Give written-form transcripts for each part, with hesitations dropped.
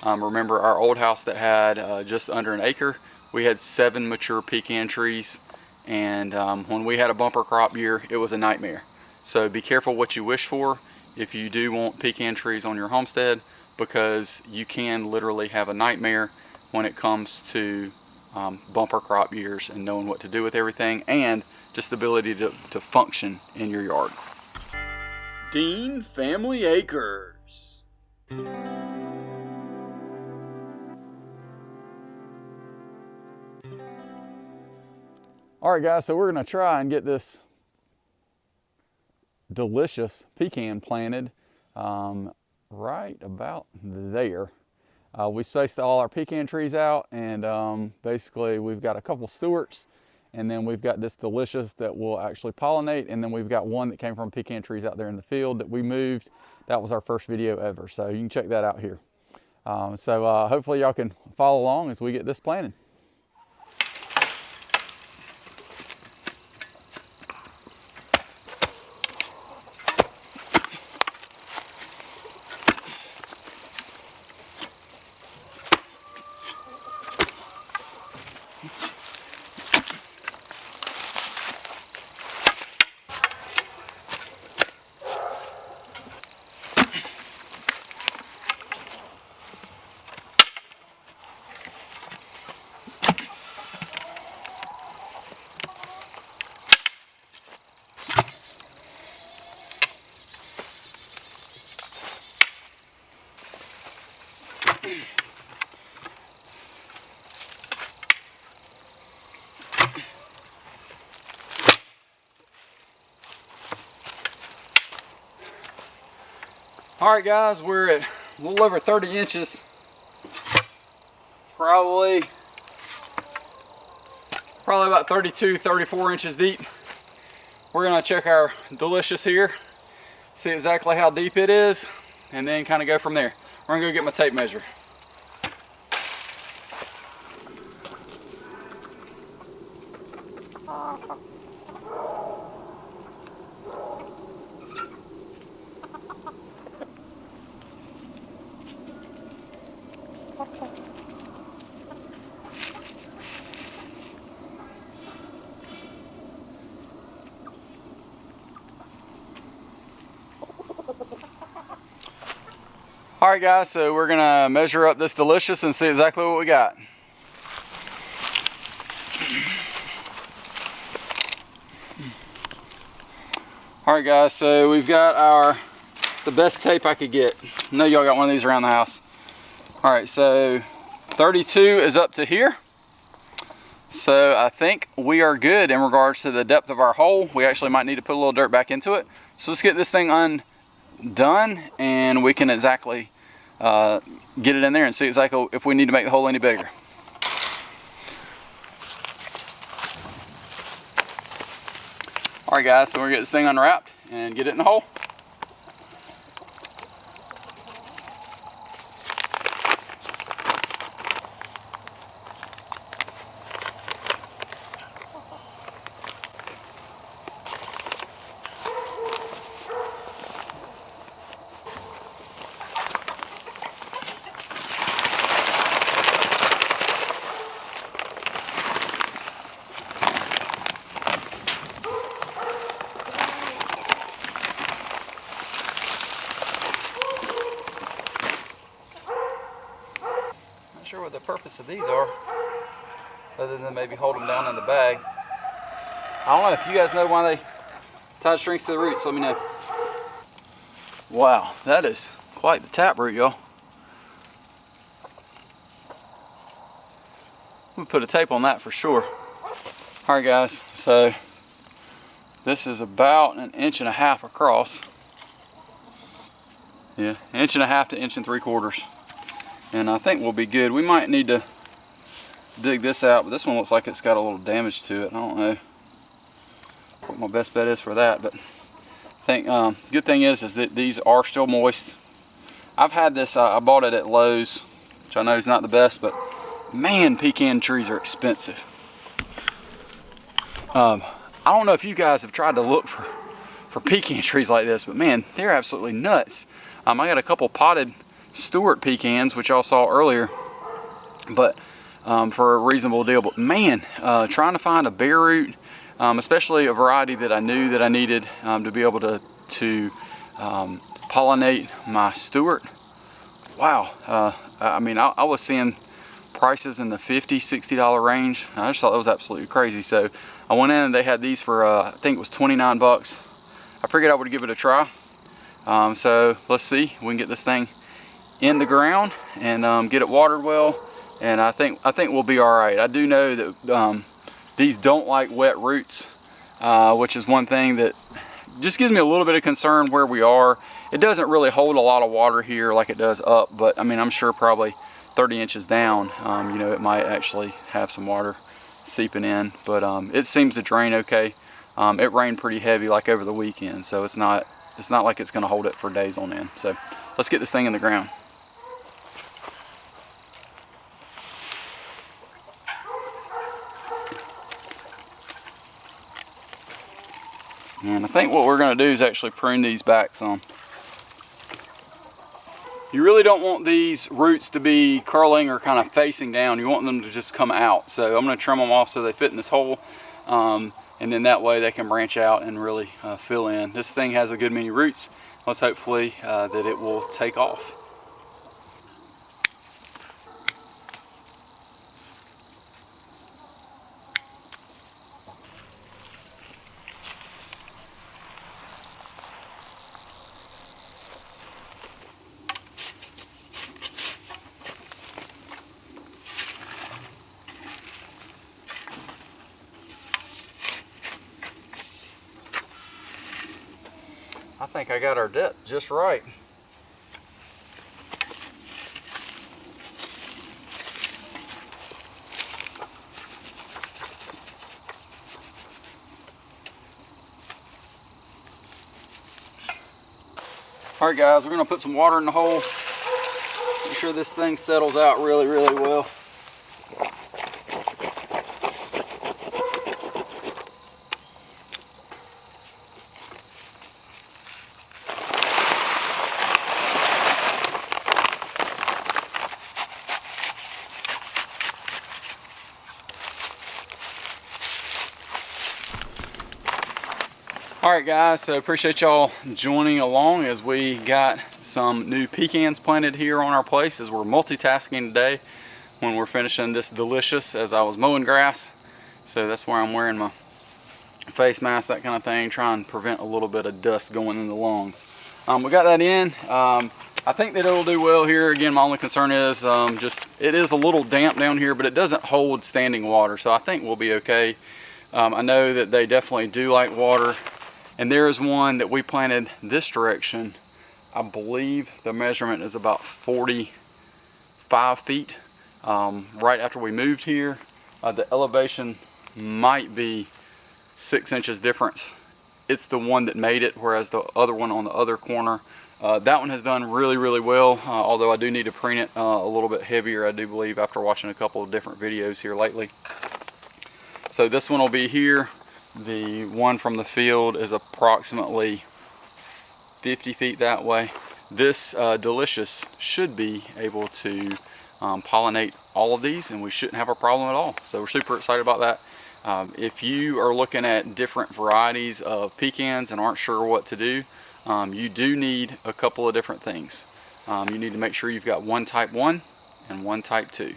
Remember our old house that had just under an acre, we had 7 mature pecan trees, and when we had a bumper crop year, it was a nightmare. So be careful what you wish for if you do want pecan trees on your homestead, because you can literally have a nightmare when it comes to bumper crop years and knowing what to do with everything, and just the ability to function in your yard. Dean Family Acres. All right, guys, so we're gonna try and get this delicious pecan planted right about there. We spaced all our pecan trees out, and basically we've got a couple Stewarts, and then we've got this delicious that will actually pollinate, and then we've got one that came from pecan trees out there in the field that we moved. That was our first video ever, so you can check that out here. So hopefully y'all can follow along as we get this planted. All right, guys, we're at a little over 30 inches, probably about 32, 34 inches deep. We're gonna check our delicious here, see exactly how deep it is, and then kind of go from there. We're gonna go get my tape measure. All right, guys, so we're gonna measure up this delicious and see exactly what we got. All right, guys, so we've got the best tape I could get. I know y'all got one of these around the house. All right, so 32 is up to here. So I think we are good in regards to the depth of our hole. We actually might need to put a little dirt back into it. So let's get this thing undone, and we can exactly get it in there and see exactly if we need to make the hole any bigger. All right, guys, so we're gonna get this thing unwrapped and get it in the hole. Not sure what the purpose of these are, other than maybe hold them down in the bag. I don't know if you guys know why they tie strings to the roots. Let me know. Wow, that is quite the taproot, y'all. We'll put a tape on that for sure. All right, guys, so this is about 1.5 inches across. Yeah, 1.5 to 1 3/4. And I think we'll be good. We might need to dig this out, but this one looks like it's got a little damage to it. I don't know what my best bet is for that, but I think good thing is that these are still moist. I've had this, I bought it at Lowe's, which I know is not the best, but man, pecan trees are expensive. I don't know if you guys have tried to look for pecan trees like this, but man, they're absolutely nuts. I got a couple potted Stewart pecans, which y'all saw earlier, but for a reasonable deal. But man, trying to find a bare root, especially a variety that I knew that I needed to be able to pollinate my Stewart. Wow, I mean, I was seeing prices in the $50, $60 range. I just thought that was absolutely crazy. So I went in and they had these for I think it was 29 bucks. I figured I would give it a try. So let's see, we can get this thing in the ground and get it watered well, and I think we'll be all right. I do know that these don't like wet roots, which is one thing that just gives me a little bit of concern where we are. It doesn't really hold a lot of water here like it does up, but I mean, I'm sure probably 30 inches down, you know, it might actually have some water seeping in, but it seems to drain okay. It rained pretty heavy like over the weekend, so it's not like it's going to hold it for days on end. So let's get this thing in the ground. And I think what we're going to do is actually prune these back some. You really don't want these roots to be curling or kind of facing down. You want them to just come out. So I'm going to trim them off so they fit in this hole. And then that way they can branch out and really fill in. This thing has a good many roots. Let's hopefully that it will take off. I think I got our depth just right. All right guys, we're gonna put some water in the hole. Make sure this thing settles out really, really well. Alright guys, so appreciate y'all joining along as we got some new pecans planted here on our place as we're multitasking today when we're finishing this delicious as I was mowing grass. So that's why I'm wearing my face mask, that kind of thing, trying to prevent a little bit of dust going in the lungs. We got that in. I think that it'll do well here. Again, my only concern is just it is a little damp down here, but it doesn't hold standing water, so I think we'll be okay. I know that they definitely do like water. And there is one that we planted this direction. I believe the measurement is about 45 feet. Right after we moved here, the elevation might be 6 inches difference. It's the one that made it, whereas the other one on the other corner, that one has done really, really well. Although I do need to preen it a little bit heavier, I do believe, after watching a couple of different videos here lately. So this one will be here. The one from the field is approximately 50 feet that way. This delicious should be able to pollinate all of these, and we shouldn't have a problem at all. So we're super excited about that. If you are looking at different varieties of pecans and aren't sure what to do, you do need a couple of different things. You need to make sure you've got one type 1 and one type 2.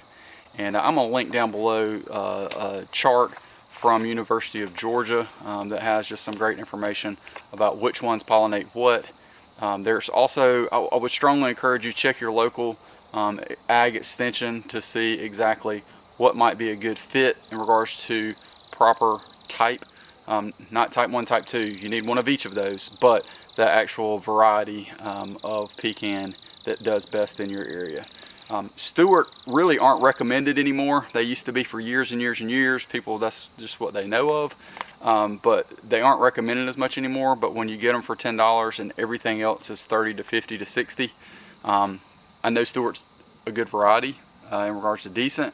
And I'm going to link down below a chart from University of Georgia that has just some great information about which ones pollinate what. There's also, I would strongly encourage you check your local ag extension to see exactly what might be a good fit in regards to proper type, not type 1, type 2. You need one of each of those, but the actual variety of pecan that does best in your area. Stewart really aren't recommended anymore. They used to be for years and years and years. People, that's just what they know of. But they aren't recommended as much anymore. But when you get them for $10 and everything else is 30 to 50 to 60, I know Stewart's a good variety in regards to decent.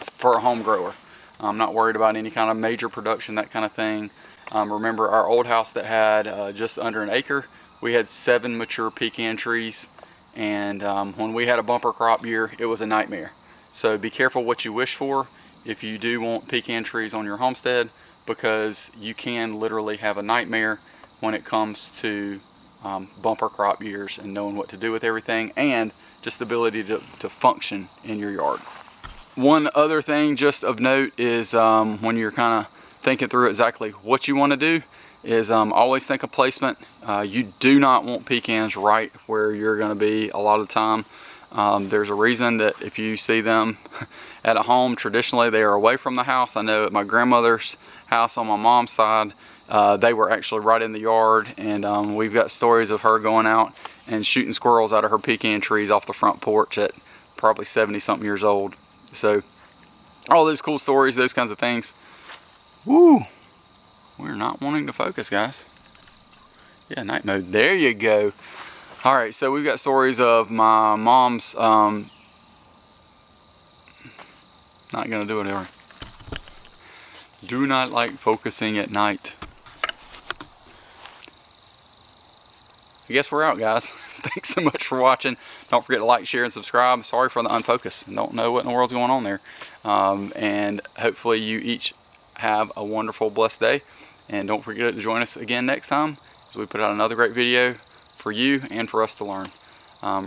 It's for a home grower. I'm not worried about any kind of major production, that kind of thing. Remember our old house that had just under an acre, we had 7 mature pecan trees. and when we had a bumper crop year, it was a nightmare. So be careful what you wish for if you do want pecan trees on your homestead, because you can literally have a nightmare when it comes to bumper crop years and knowing what to do with everything, and just the ability to function in your yard. One other thing just of note is when you're kind of thinking through exactly what you want to do is always think of placement. You do not want pecans right where you're going to be a lot of the time. There's a reason that if you see them at a home, traditionally they are away from the house. I know at my grandmother's house on my mom's side, they were actually right in the yard, and we've got stories of her going out and shooting squirrels out of her pecan trees off the front porch at probably 70-something years old. So all those cool stories, those kinds of things. Woo! We're not wanting to focus, guys. Yeah, night mode. There you go. All right, so we've got stories of my mom's, not gonna do it, are we? Do not like focusing at night. I guess we're out, guys. Thanks so much for watching. Don't forget to like, share, and subscribe. Sorry for the unfocus. Don't know what in the world's going on there. And hopefully you each have a wonderful, blessed day. And don't forget to join us again next time as we put out another great video for you and for us to learn.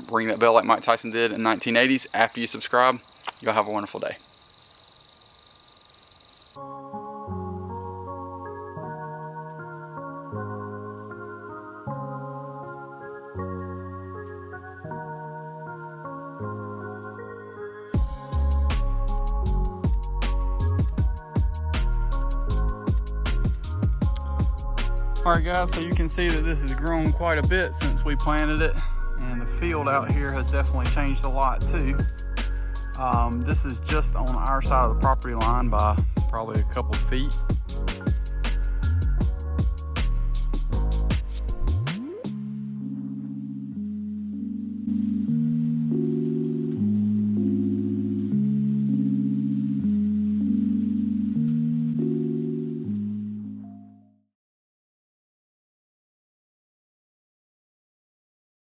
Ring that bell like Mike Tyson did in the 1980s. After you subscribe, you'll have a wonderful day. Alright guys, so you can see that this has grown quite a bit since we planted it, and the field out here has definitely changed a lot too. This is just on our side of the property line by probably a couple feet.